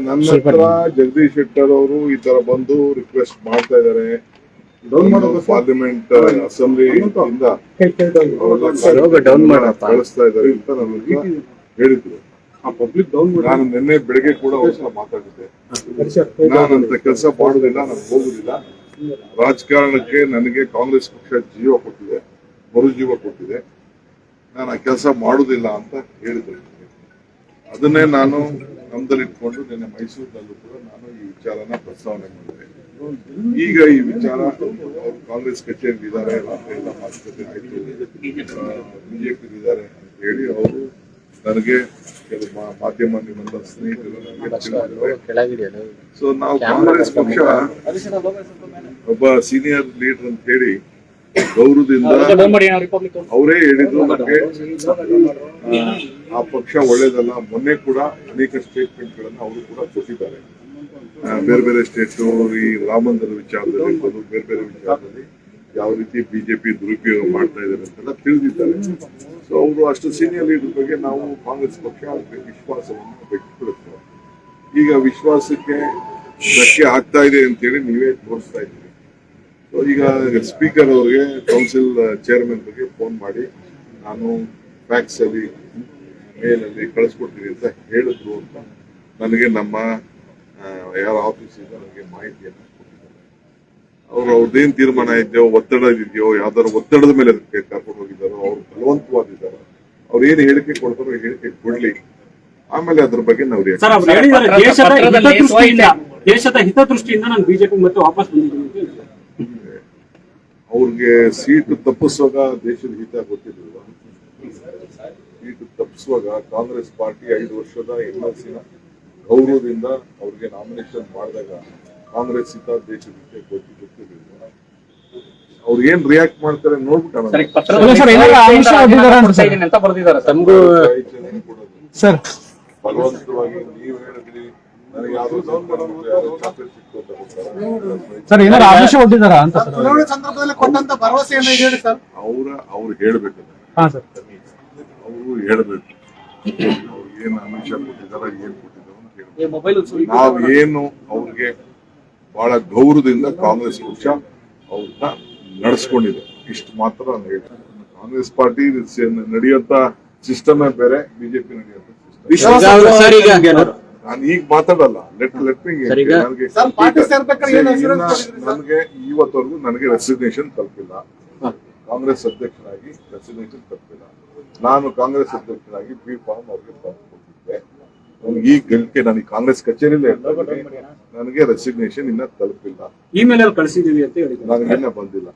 ನನ್ನ ಹತ್ರ ಜಗದೀಶ್ ಶೆಟ್ಟರ್ ಅವರು ಈ ತರ ಬಂದು ರಿಕ್ವೆಸ್ಟ್ ಮಾಡ್ತಾ ಇದಾರೆ. ಪಾರ್ಲಿಮೆಂಟ್ ಅಸೆಂಬ್ಲಿ ಕಳಿಸ್ತಾ ಇದಾರೆ ಅಂತ ನನಗೆ ಹೇಳಿದ್ರು. ನಾನು ನಿನ್ನೆ ಬೆಳಗ್ಗೆ ಕೂಡ ಅವ್ರ ಮಾತಾಡಿದ್ದೆ. ನಾನಂತ ಕೆಲಸ ಮಾಡುದಿಲ್ಲ, ನಾನು ಹೋಗುದಿಲ್ಲ. ರಾಜಕಾರಣಕ್ಕೆ ನನಗೆ ಕಾಂಗ್ರೆಸ್ ಪಕ್ಷ ಜೀವ ಕೊಟ್ಟಿದೆ, ಮರುಜೀವ ಕೊಟ್ಟಿದೆ. ನಾನು ಆ ಕೆಲಸ ಮಾಡುದಿಲ್ಲ ಅಂತ ಹೇಳಿದ್ದೆ. ಅದನ್ನೇ ನಾನು ನಮ್ದಲ್ಲಿಟ್ಕೊಂಡು ನಿನ್ನೆ ಮೈಸೂರಿನಲ್ಲೂ ಕೂಡ ನಾನು ಈ ವಿಚಾರನ ಪ್ರಸ್ತಾವನೆ ಮಾಡಿದೆ. ಈಗ ಈ ವಿಚಾರ ಅವರು ಕಾಂಗ್ರೆಸ್ ಕಚೇರಿ ಇದ್ದಾರೆ, ಎಲ್ಲ ಮಾತುಕತೆ ಆಯ್ತು, ಬಿಜೆಪಿ ಇದ್ದಾರೆ ಅಂತ ಹೇಳಿ ಅವರು ನನಗೆ ಕೆಲವು ಮಾಧ್ಯಮ ನಿಮ್ಮೆಲ್ಲ ಸ್ನೇಹಿತರು ನನಗೆ. ಸೊ ನಾವು ಕಾಂಗ್ರೆಸ್ ಪಕ್ಷ ಒಬ್ಬ ಸೀನಿಯರ್ ಲೀಡರ್ ಅಂತ ಹೇಳಿ ಗೌರವದಿಂದ ಅವರೇ ಹೇಳಿದ್ರು ನನಗೆ ಆ ಪಕ್ಷ ಒಳ್ಳೇದಲ್ಲ. ಮೊನ್ನೆ ಕೂಡ ಅನೇಕ ಸ್ಟೇಟ್ಮೆಂಟ್ ಗಳನ್ನ ಅವರು ಕೂಡ ಕೊಟ್ಟಿದ್ದಾರೆ. ಬೇರೆ ಬೇರೆ ಸ್ಟೇಟ್ ಈ ರಾಮ ಮಂದಿರ ವಿಚಾರದಲ್ಲಿ ಬೇರೆ ಬೇರೆ ವಿಚಾರದಲ್ಲಿ ಯಾವ ರೀತಿ ಬಿಜೆಪಿ ದುರುಪಯೋಗ ಮಾಡ್ತಾ ಇದ್ದಾರೆ ಅಂತೆಲ್ಲ ತಿಳಿದಿದ್ದಾರೆ. ಸೊ ಅವರು ಅಷ್ಟು ಸೀನಿಯರ್ ಲೀಡರ್ ಬಗ್ಗೆ ನಾವು ಕಾಂಗ್ರೆಸ್ ಪಕ್ಷ ವಿಶ್ವಾಸವನ್ನು ವ್ಯಕ್ತಪಡಿಸ್ತೇವೆ. ಈಗ ವಿಶ್ವಾಸಕ್ಕೆ ಧಕ್ಕೆ ಆಗ್ತಾ ಇದೆ ಅಂತೇಳಿ ನೀವೇ ತೋರಿಸ್ತಾ ಇದ್ದೀರಿ. ಸೊ ಈಗ ಸ್ಪೀಕರ್ ಅವರಿಗೆ ಕೌನ್ಸಿಲ್ ಚೇರ್ಮನ್ ಬಗ್ಗೆ ಫೋನ್ ಮಾಡಿ ನಾನು ಫ್ಯಾಕ್ಸ್ ಅಲ್ಲಿ ಮೇಲ್ ಅಲ್ಲಿ ಕಳಿಸ್ಕೊಡ್ತೀನಿ ಅಂತ ಹೇಳಿದ್ರು ಅಂತ ನನಗೆ ನಮ್ಮ ಯಾರ ಆಫೀಸ್ ಇಂದ ನನಗೆ ಮಾಹಿತಿಯನ್ನು ಕೊಟ್ಟಿದ್ದಾರೆ. ಅವ್ರದ್ದೇನ್ ತೀರ್ಮಾನ ಇದೆಯೋ, ಒತ್ತಡ ಇದೆಯೋ, ಯಾವ್ದಾದ್ರು ಒತ್ತಡದ ಮೇಲೆ ಕರ್ಕೊಂಡು ಹೋಗಿದ್ದಾರೋ, ಅವ್ರು ಬಲವಂತವಾದಿದ್ದಾರೋ, ಅವ್ರು ಏನು ಹೇಳಿಕೆ ಕೊಡ್ತಾರೋ ಹೇಳಿಕೆ ಕೊಡ್ಲಿ, ಆಮೇಲೆ ಅದ್ರ ಬಗ್ಗೆ ನಾವು ದೇಶದ ಹಿತದೃಷ್ಟಿಯಿಂದ ನಾನು ಬಿಜೆಪಿ ಮತ್ತೆ ವಾಪಸ್ ಬಂದಿದ್ದೀನಿ. ಅವ್ರಿಗೆ ಸೀಟು ತಪ್ಪಿಸುವಾಗ ದೇಶದ ಹಿತ ಗೊತ್ತಿರಲಿಲ್ಲ. ಸೀಟು ತಪ್ಪಿಸುವಾಗ ಕಾಂಗ್ರೆಸ್ ಪಾರ್ಟಿ 5 ವರ್ಷದ MLC-ನ ಗೌರವದಿಂದ ಅವ್ರಿಗೆ ನಾಮಿನೇಷನ್ ಮಾಡಿದಾಗ ಕಾಂಗ್ರೆಸ್ ಹಿತ ದೇಶದ ಹಿತ ಗೊತ್ತಿರಲಿಲ್ಲ. ಅವ್ರು ಏನ್ ರಿಯಾಕ್ಟ್ ಮಾಡ್ತಾರೆ ನೋಡ್ಬಿಟ್ಟು ಬಲವಂತವಾಗಿ ನೀವು ಹೇಳಿದ್ರಿ ನನಗೆ ಅವ್ರು ಹೇಳ್ಬೇಕು, ಅವರು ಹೇಳ್ಬೇಕು ಏನ್ ಆಮಿಷ ಕೊಟ್ಟಿದಾರ, ಏನ್ ಕೊಟ್ಟಿದಾರ ಅಂತ ಹೇಳ್ಬೇಕು. ನಾವೇನು ಅವ್ರಿಗೆ ಬಹಳ ಗೌರವದಿಂದ ಕಾಂಗ್ರೆಸ್ ಪಕ್ಷ ಅವ್ರನ್ನ ನಡೆಸ್ಕೊಂಡಿದೆ, ಇಷ್ಟು ಮಾತ್ರ ನಾನು ಹೇಳ್ತೀನಿ. ಕಾಂಗ್ರೆಸ್ ಪಾರ್ಟಿ ನಡೆಯುವಂತ ಸಿಸ್ಟಮೇ ಬೇರೆ, ಬಿಜೆಪಿ ನಡೆಯುವಂತ ಸಿಸ್ಟಮ್. ನಾನು ಈಗ ಮಾತಾಡಲ್ಲ, ನನಗೆ ಇವತ್ತವರೆಗೂ ನನಗೆ ರೆಸಿಗ್ನೇಷನ್ ತಲುಪಿಲ್ಲ. ಕಾಂಗ್ರೆಸ್ ಅಧ್ಯಕ್ಷರಾಗಿ ರೆಸಿಗ್ನೇಷನ್ ತಲುಪಿಲ್ಲ. ನಾನು ಕಾಂಗ್ರೆಸ್ ಅಧ್ಯಕ್ಷರಾಗಿ ಬಿ ಫಾರ್ಮ್ ಅವ್ರಿಗೆ ಕೊಟ್ಟಿದ್ದೆ. ಈ ಗಳಿಕೆ ನನಗೆ ಕಾಂಗ್ರೆಸ್ ಕಚೇರಿಲೇ ನನಗೆ ರೆಸಿಗ್ನೇಷನ್ ಇನ್ನ ತಲುಪಿಲ್ಲ. ಇಮೇಲ್ ಕಳಿಸಿದೀವಿ ಅಂತ ಹೇಳಿ ನನಗೆ ಬಂದಿಲ್ಲ.